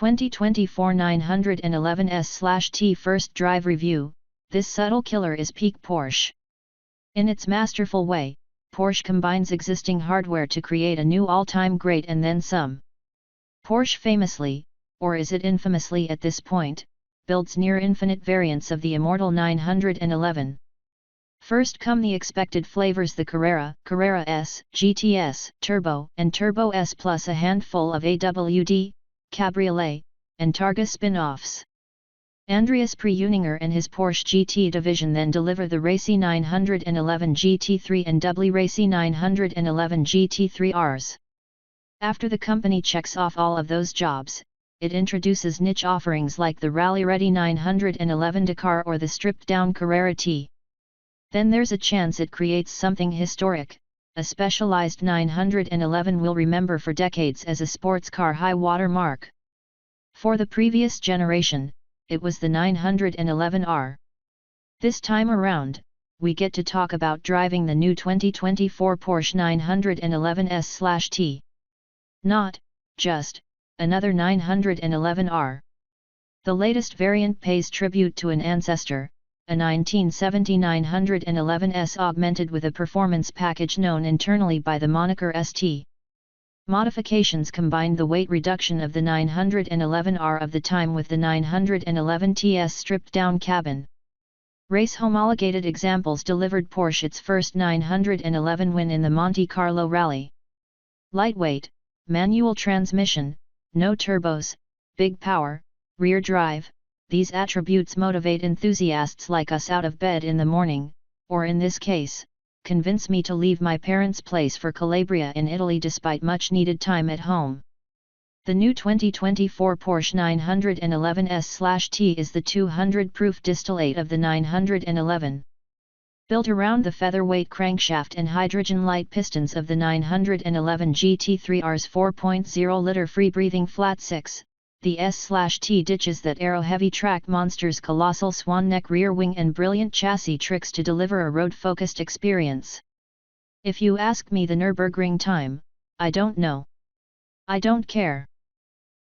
2024 911S/T First Drive Review. This subtle killer is peak Porsche. In its masterful way, Porsche combines existing hardware to create a new all-time great and then some. Porsche famously, or is it infamously at this point, builds near-infinite variants of the immortal 911. First come the expected flavors: the Carrera, Carrera S, GTS, Turbo, and Turbo S, plus a handful of AWD, Cabriolet, and Targa spin-offs. Andreas Preuninger and his Porsche GT division then deliver the racy 911 GT3 and doubly racy 911 GT3Rs. After the company checks off all of those jobs, it introduces niche offerings like the rally-ready 911 Dakar or the stripped-down Carrera T. Then there's a chance it creates something historic, a specialized 911 we'll remember for decades as a sports car high-water mark. For the previous generation, it was the 911R. This time around, we get to talk about driving the new 2024 Porsche 911S/T. Not just another 911R. The latest variant pays tribute to an ancestor, a 1970 911S augmented with a performance package known internally by the moniker ST. Modifications combined the weight reduction of the 911R of the time with the 911TS stripped-down cabin. Race homologated examples delivered Porsche its first 911 win in the Monte Carlo Rally. Lightweight, manual transmission, no turbos, big power, rear drive, these attributes motivate enthusiasts like us out of bed in the morning, or in this case, convince me to leave my parents' place for Calabria in Italy despite much-needed time at home. The new 2024 Porsche 911S/T is the 200-proof distillate of the 911. Built around the featherweight crankshaft and hydrogen-light pistons of the 911 GT3R's 4.0-liter free-breathing flat-six, the S/T ditches that aero-heavy track monster's colossal swan-neck rear wing and brilliant chassis tricks to deliver a road-focused experience. If you ask me the Nürburgring time, I don't know. I don't care.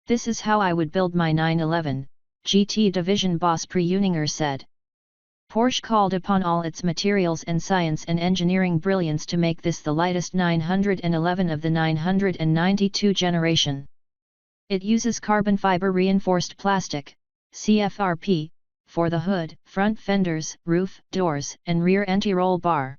This is how I would build my 911, GT division boss Preuninger said. Porsche called upon all its materials and science and engineering brilliance to make this the lightest 911 of the 992 generation. It uses carbon fiber reinforced plastic, CFRP, for the hood, front fenders, roof, doors, and rear anti-roll bar.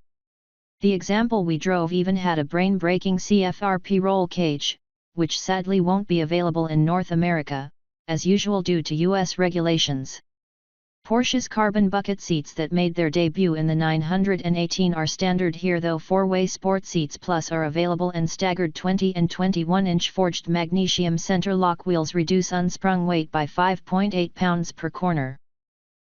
The example we drove even had a brain-breaking CFRP roll cage, which sadly won't be available in North America, as usual due to US regulations. Porsche's carbon bucket seats that made their debut in the 918 are standard here, though four-way sport seats plus are available, and staggered 20 and 21-inch forged magnesium center lock wheels reduce unsprung weight by 5.8 pounds per corner.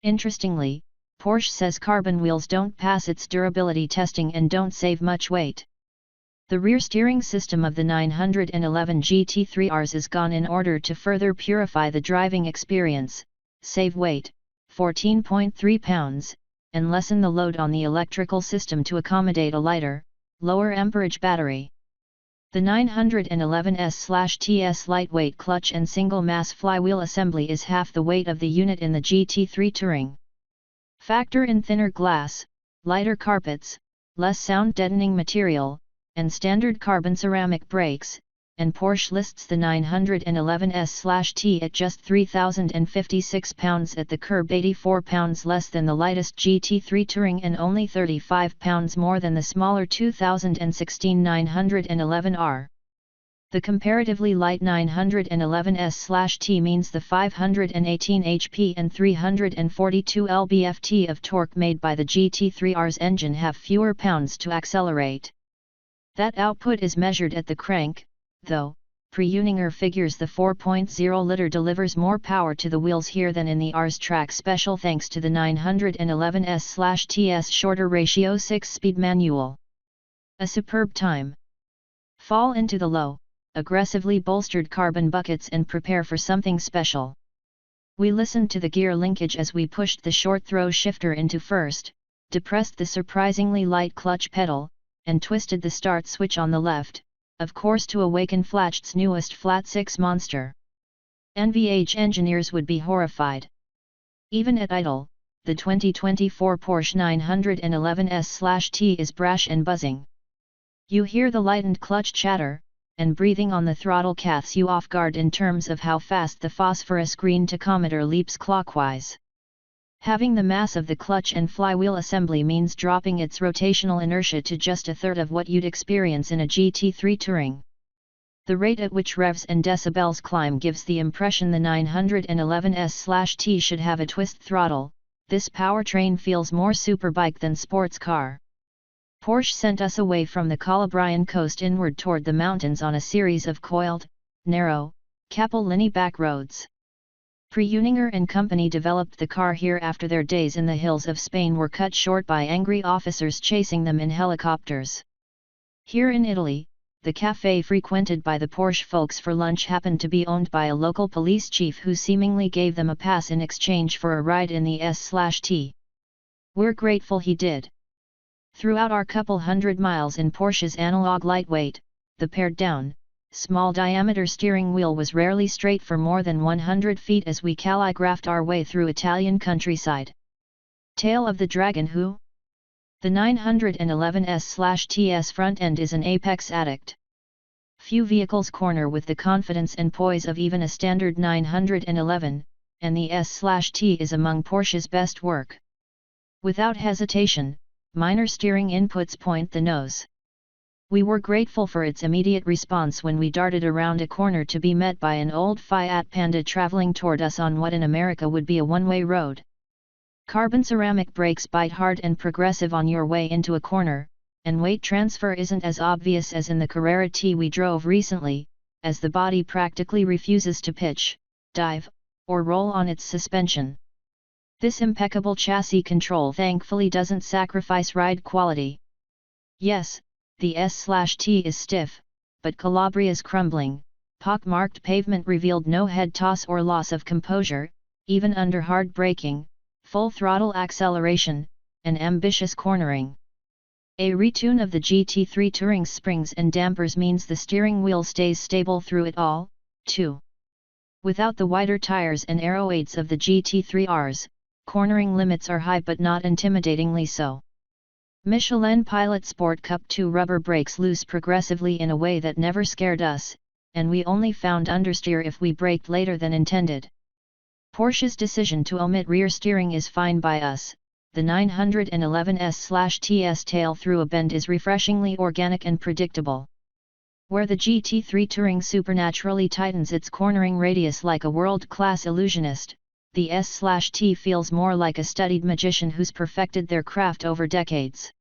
Interestingly, Porsche says carbon wheels don't pass its durability testing and don't save much weight. The rear steering system of the 911 GT3Rs is gone in order to further purify the driving experience, save weight, 14.3 pounds, and lessen the load on the electrical system to accommodate a lighter, lower amperage battery. The 911S/TS lightweight clutch and single-mass flywheel assembly is half the weight of the unit in the GT3 Touring. Factor in thinner glass, lighter carpets, less sound-deadening material, and standard carbon ceramic brakes, and Porsche lists the 911S/T at just 3,056 pounds at the curb, 84 pounds less than the lightest GT3 Touring and only 35 pounds more than the smaller 2016 911R. The comparatively light 911S/T means the 518 HP and 342 lb-ft of torque made by the GT3R's engine have fewer pounds to accelerate. That output is measured at the crank, though. Preuninger figures the 4.0-liter delivers more power to the wheels here than in the R's track special thanks to the 911S/TS shorter ratio 6-speed manual. A superb time. Fall into the low, aggressively bolstered carbon buckets and prepare for something special. We listened to the gear linkage as we pushed the short throw shifter into first, depressed the surprisingly light clutch pedal, and twisted the start switch on the left, of course to awaken Flatcht's newest flat-six monster. NVH engineers would be horrified. Even at idle, the 2024 Porsche 911S/T is brash and buzzing. You hear the lightened clutch chatter, and breathing on the throttle catches you off guard in terms of how fast the phosphorus green tachometer leaps clockwise. Having the mass of the clutch and flywheel assembly means dropping its rotational inertia to just a third of what you'd experience in a GT3 Touring. The rate at which revs and decibels climb gives the impression the 911S/T should have a twist throttle. This powertrain feels more superbike than sports car. Porsche sent us away from the Calabrian coast inward toward the mountains on a series of coiled, narrow, Capellini back roads. Preuninger and company developed the car here after their days in the hills of Spain were cut short by angry officers chasing them in helicopters. Here in Italy, the cafe frequented by the Porsche folks for lunch happened to be owned by a local police chief who seemingly gave them a pass in exchange for a ride in the S/T. We're grateful he did. Throughout our couple hundred miles in Porsche's analog lightweight, the pared-down, small-diameter steering wheel was rarely straight for more than 100 feet as we calligraphed our way through Italian countryside. Tail of the Dragon who? The 911S/T's front end is an apex addict. Few vehicles corner with the confidence and poise of even a standard 911, and the S/T is among Porsche's best work. Without hesitation, minor steering inputs point the nose. We were grateful for its immediate response when we darted around a corner to be met by an old Fiat Panda traveling toward us on what in America would be a one-way road. Carbon ceramic brakes bite hard and progressive on your way into a corner, and weight transfer isn't as obvious as in the Carrera T we drove recently, as the body practically refuses to pitch, dive, or roll on its suspension. This impeccable chassis control thankfully doesn't sacrifice ride quality. Yes, the S/T is stiff, but Calabria's crumbling, pock-marked pavement revealed no head toss or loss of composure, even under hard braking, full throttle acceleration, and ambitious cornering. A retune of the GT3 Touring's springs and dampers means the steering wheel stays stable through it all, too. Without the wider tires and aero aids of the GT3Rs, cornering limits are high but not intimidatingly so. Michelin Pilot Sport Cup 2 rubber brakes loose progressively in a way that never scared us, and we only found understeer if we braked later than intended. Porsche's decision to omit rear steering is fine by us. The 911S/T's tail through a bend is refreshingly organic and predictable. Where the GT3 Touring supernaturally tightens its cornering radius like a world-class illusionist, the S/T feels more like a studied magician who's perfected their craft over decades.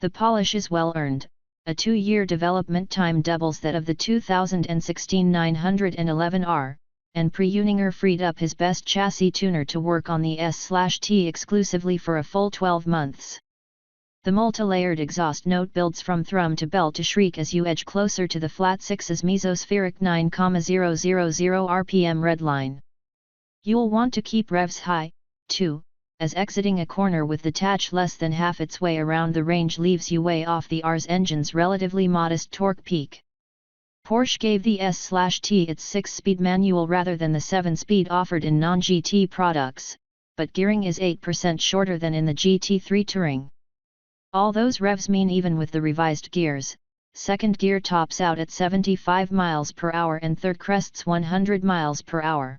The polish is well earned. A 2-year development time doubles that of the 2016 911R, and Preuninger freed up his best chassis tuner to work on the S/T exclusively for a full 12 months. The multi-layered exhaust note builds from thrum to bell to shriek as you edge closer to the flat 6's mesospheric 9,000 RPM redline. You'll want to keep revs high, too, as exiting a corner with the Tach less than half its way around the range leaves you way off the R's engine's relatively modest torque peak. Porsche gave the S/T its 6-speed manual rather than the 7-speed offered in non-GT products, but gearing is 8% shorter than in the GT3 Touring. All those revs mean even with the revised gears, second gear tops out at 75 miles per hour and third crests 100 miles per hour.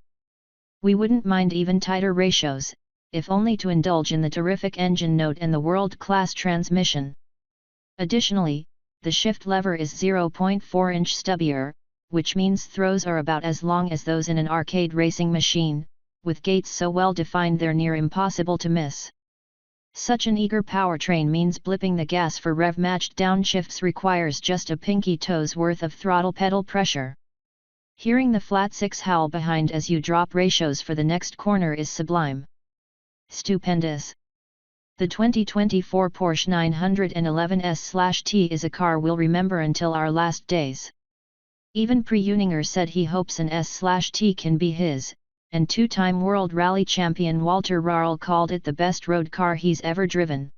We wouldn't mind even tighter ratios, if only to indulge in the terrific engine note and the world-class transmission. Additionally, the shift lever is 0.4-inch stubbier, which means throws are about as long as those in an arcade racing machine, with gates so well defined they're near impossible to miss. Such an eager powertrain means blipping the gas for rev-matched downshifts requires just a pinky toe's worth of throttle pedal pressure. Hearing the flat 6 howl behind as you drop ratios for the next corner is sublime. Stupendous. The 2024 Porsche 911S/T is a car we'll remember until our last days. Even Preuninger said he hopes an S/T can be his, and 2-time World Rally champion Walter Rarl called it the best road car he's ever driven.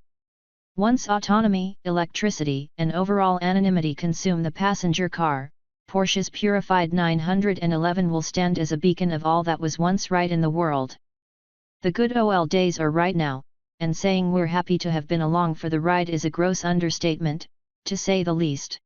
Once autonomy, electricity, and overall anonymity consume the passenger car, Porsche's purified 911 will stand as a beacon of all that was once right in the world. The good old days are right now, and saying we're happy to have been along for the ride is a gross understatement, to say the least.